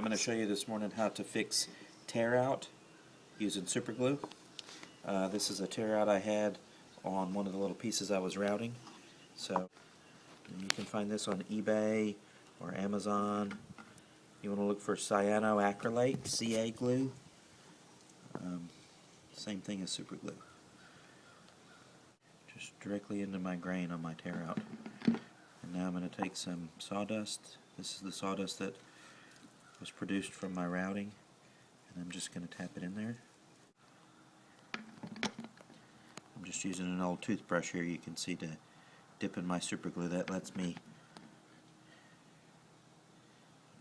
I'm going to show you this morning how to fix tear-out using super glue. This is a tear-out I had on one of the little pieces I was routing. So you can find this on eBay or Amazon. You want to look for cyanoacrylate, CA glue. Same thing as super glue. Just directly into my grain on my tear-out. And now I'm going to take some sawdust. This is the sawdust that was produced from my routing, and I'm just going to tap it in there. I'm just using an old toothbrush here, you can see, to dip in my super glue. That lets me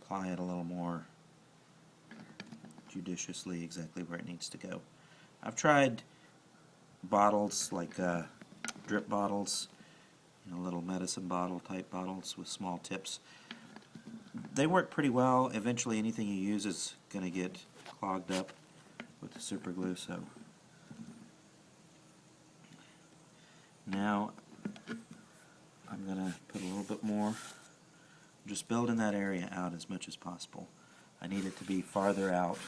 apply it a little more judiciously, exactly where it needs to go. I've tried bottles like drip bottles, little medicine bottle type bottles with small tips. They work pretty well. Eventually anything you use is going to get clogged up with the super glue. So now I'm going to put a little bit more, just building that area out as much as possible. I need it to be farther out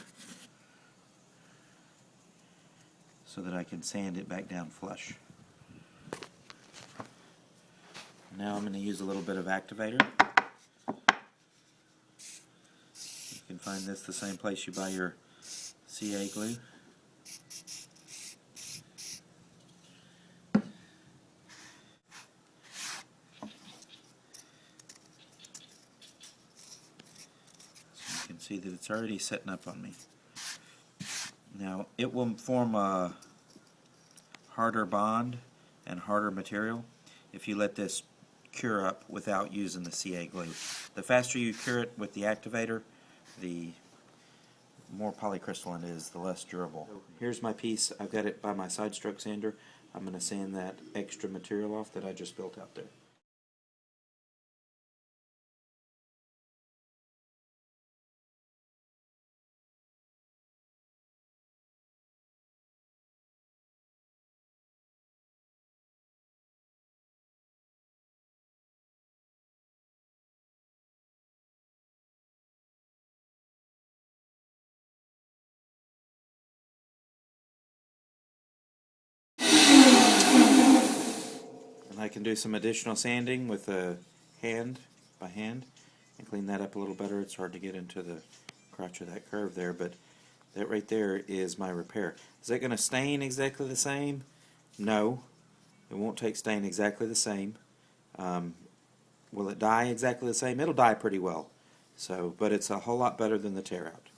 so that I can sand it back down flush. Now I'm going to use a little bit of activator. You can find this the same place you buy your CA glue. So you can see that it's already setting up on me. Now it will form a harder bond and harder material if you let this cure up without using the CA glue. The faster you cure it with the activator, the more polycrystalline it is, the less durable. Here's my piece. I've got it by my side stroke sander. I'm going to sand that extra material off that I just built out there. And I can do some additional sanding with a by hand, and clean that up a little better. It's hard to get into the crotch of that curve there, but that right there is my repair. Is that going to stain exactly the same? No, it won't take stain exactly the same. Will it dye exactly the same? It'll dye pretty well. So, but it's a whole lot better than the tear-out.